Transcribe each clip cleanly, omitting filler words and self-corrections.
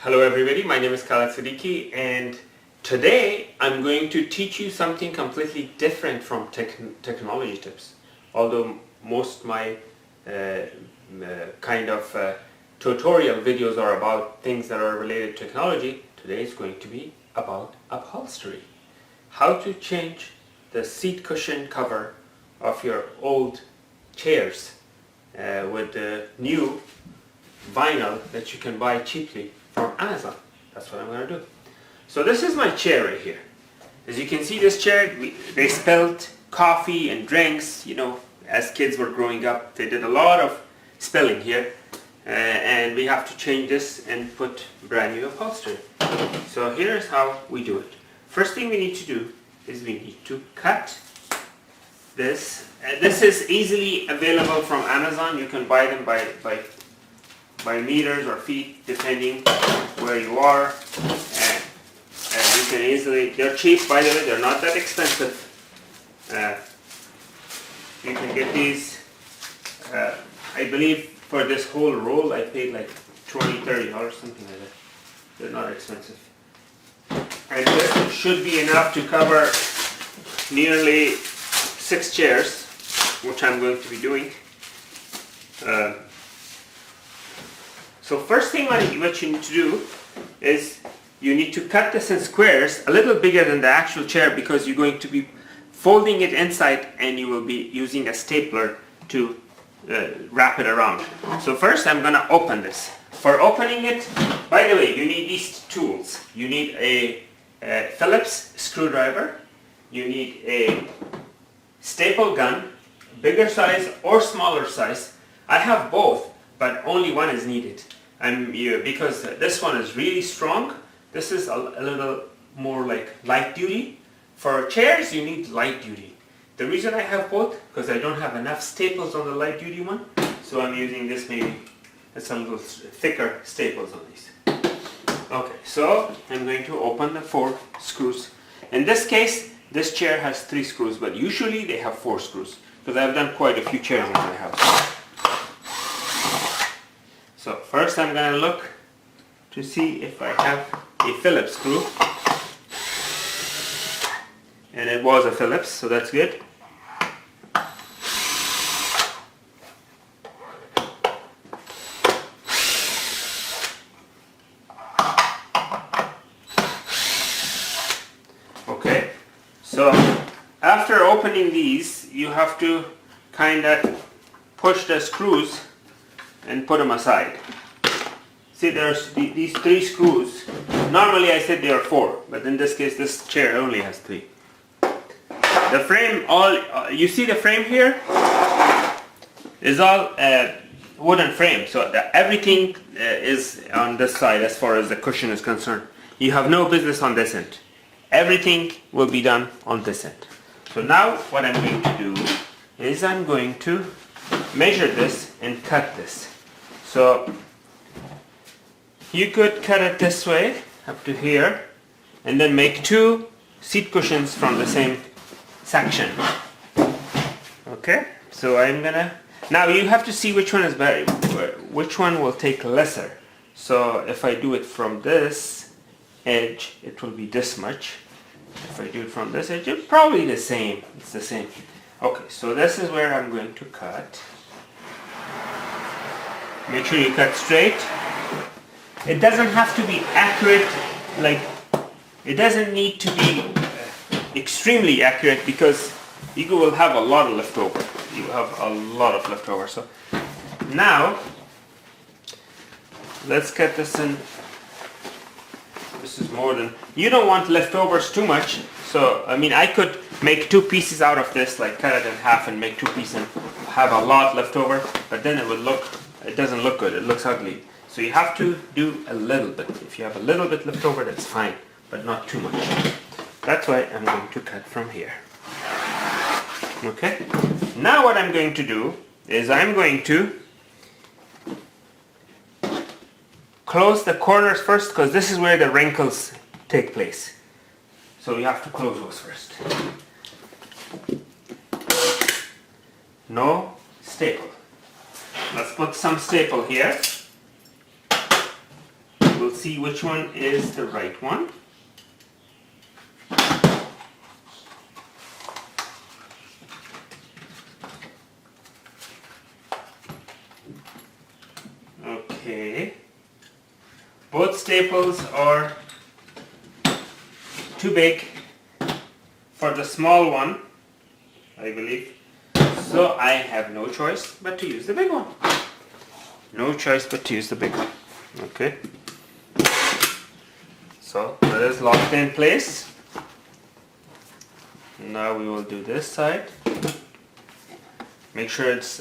Hello everybody, my name is Khaled Siddiqui and today I'm going to teach you something completely different from technology tips. Although most my tutorial videos are about things that are related to technology, today is going to be about upholstery. How to change the seat cushion cover of your old chairs with the new vinyl that you can buy cheaply from Amazon. That's what I'm going to do. So this is my chair right here. As you can see, this chair, they spilled coffee and drinks, you know, as kids were growing up. They did a lot of spilling here, and we have to change this and put brand new upholstery. So here's how we do it. First thing we need to do is we need to cut this. This is easily available from Amazon. You can buy them by meters or feet, depending where you are. And you can easily, they're cheap by the way, they're not that expensive. You can get these, I believe for this whole roll I paid like $20-30, something like that. They're not expensive. And this should be enough to cover nearly 6 chairs, which I'm going to be doing. So first thing what you need to do is you need to cut this in squares a little bigger than the actual chair, because you're going to be folding it inside and you will be using a stapler to wrap it around. So first I'm going to open this. For opening it, by the way, you need these tools. You need a Phillips screwdriver, you need a staple gun, bigger size or smaller size. I have both, but only one is needed. Because this one is really strong, this is a little more like light duty. For chairs you need light duty. The reason I have both, because I don't have enough staples on the light duty one, so I'm using this maybe. It's a little thicker staples on these. Okay, so I'm going to open the 4 screws. In this case, this chair has 3 screws, but usually they have 4 screws, because I've done quite a few chairs in my house. So first I'm going to look to see if I have a Phillips screw. And it was a Phillips, so that's good. Okay, so after opening these, you have to kind of push the screws and put them aside. See, there's these 3 screws. Normally I said there are 4, but in this case this chair only has 3. The frame, you see the frame here is all wooden frame, so everything is on this side as far as the cushion is concerned. You have no business on this end. Everything will be done on this end. So now what I'm going to do is I'm going to measure this and cut this. So you could cut it this way up to here and then make 2 seat cushions from the same section. Okay, so I'm gonna, now you have to see which one is better, which one will take lesser. So if I do it from this edge, it will be this much. If I do it from this edge, it's probably the same. It's the same. Okay, so this is where I'm going to cut. Make sure you cut straight. It doesn't have to be accurate, like it doesn't need to be extremely accurate, because you will have a lot of leftover. You have a lot of leftover. So now let's cut this in. This is more than, you don't want leftovers too much. So I mean, I could make 2 pieces out of this, like cut it in half and make 2 pieces and have a lot left over, but then it doesn't look good, it looks ugly. So you have to do a little bit. If you have a little bit left over, that's fine, but not too much. That's why I'm going to cut from here. Okay, now what I'm going to do is I'm going to close the corners first, because this is where the wrinkles take place. So you have to close those first. No staple. Let's put some staple here. we'll see which one is the right one. Okay. Both staples are too big for the small one, I believe. So I have no choice but to use the big one. No choice but to use the big one. Okay. So that is locked in place. Now we will do this side. Make sure it's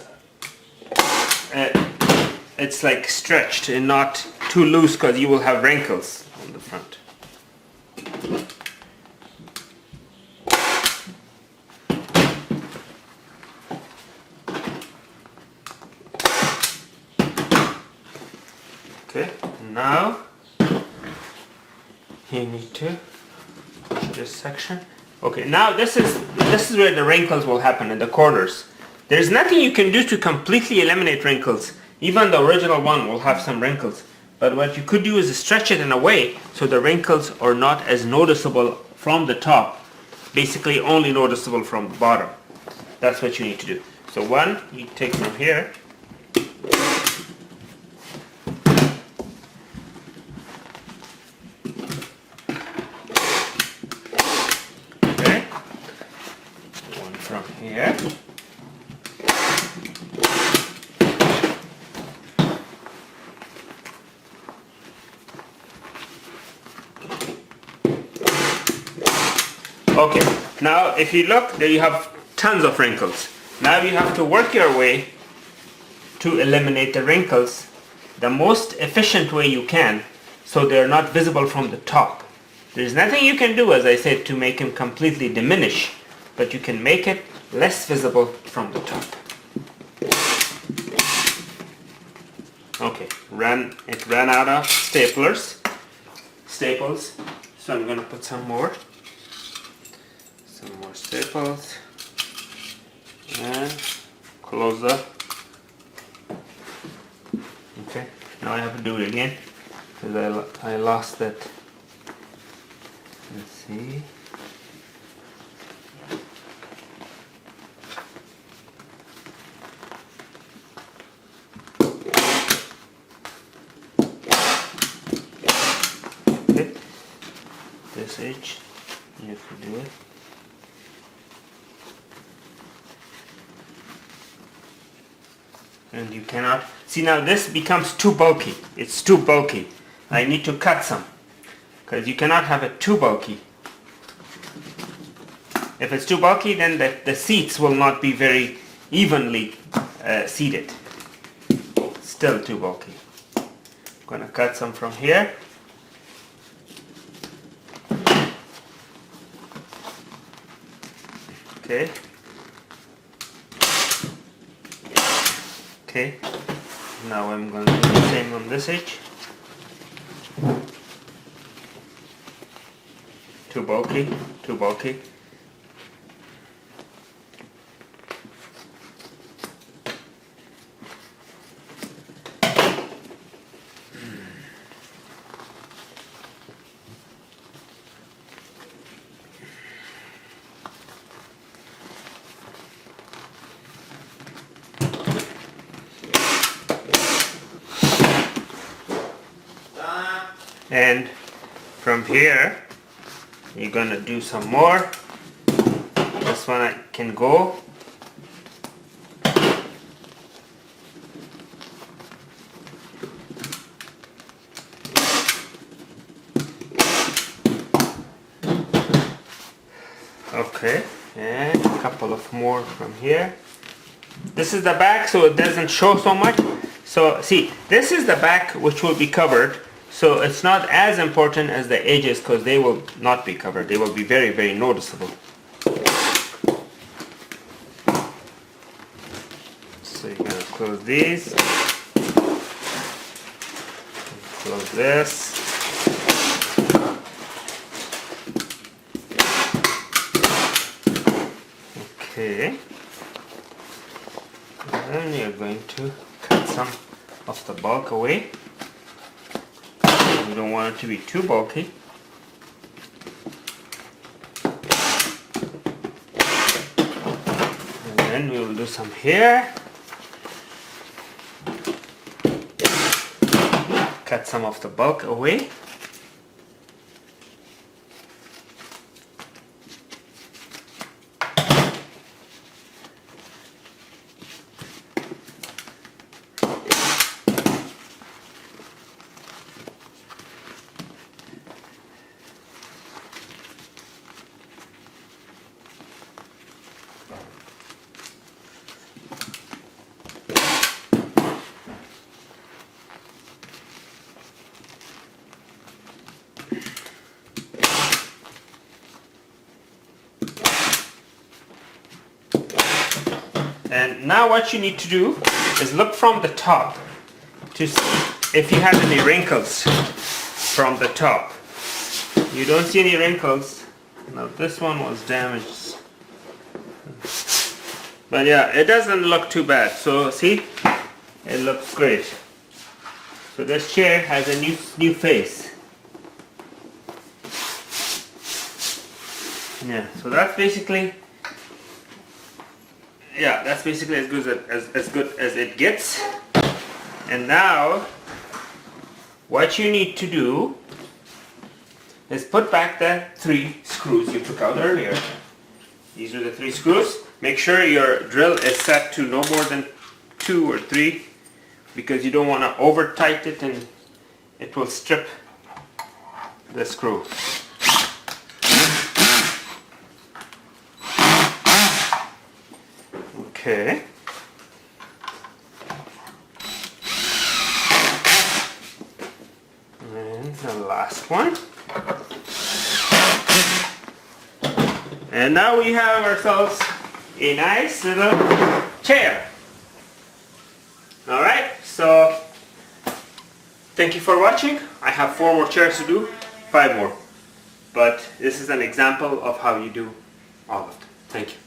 like stretched and not too loose, because you will have wrinkles on the front. Okay, now you need to push this section. Okay, now this is where the wrinkles will happen, in the corners. There's nothing you can do to completely eliminate wrinkles. Even the original one will have some wrinkles. But what you could do is stretch it in a way so the wrinkles are not as noticeable from the top. Basically only noticeable from the bottom. That's what you need to do. So one, you take from here. Okay. One from here. Okay, now if you look, there you have tons of wrinkles. Now you have to work your way to eliminate the wrinkles the most efficient way you can, so they're not visible from the top. There's nothing you can do, as I said, to make them completely diminish, but you can make it less visible from the top. Okay, it ran out of staples, so I'm going to put some more staples and close up. Okay, now I have to do it again because I lost it. Let's see. Okay, this edge, you have to do it. And you cannot see, now this becomes too bulky. It's too bulky. I need to cut some, because you cannot have it too bulky. If it's too bulky, then the seats will not be very evenly seated. Still too bulky. I'm gonna cut some from here. Okay. Okay, now I'm going to do the same on this edge. Too bulky, too bulky. And from here, you're gonna do some more. This one I can go. Okay, and a couple of more from here. This is the back, so it doesn't show so much. So see, this is the back which will be covered. So it's not as important as the edges, because they will not be covered. They will be very, very noticeable. So you're going to close these. Close this. Okay. And then you're going to cut some of the bulk away. We don't want it to be too bulky. And then we will do some here. Cut some of the bulk away. And now what you need to do is look from the top to see if you have any wrinkles from the top. You don't see any wrinkles. Now this one was damaged. But yeah, it doesn't look too bad. So see, it looks great. So this chair has a new face. Yeah, so that's basically as good as it gets. And now what you need to do is put back the 3 screws you took out earlier. These are the 3 screws. Make sure your drill is set to no more than 2 or 3, because you don't want to over tighten it and it will strip the screw. Okay. And the last one. And now we have ourselves a nice little chair. Alright, so thank you for watching. I have 4 more chairs to do, 5 more. But this is an example of how you do all of them. Thank you.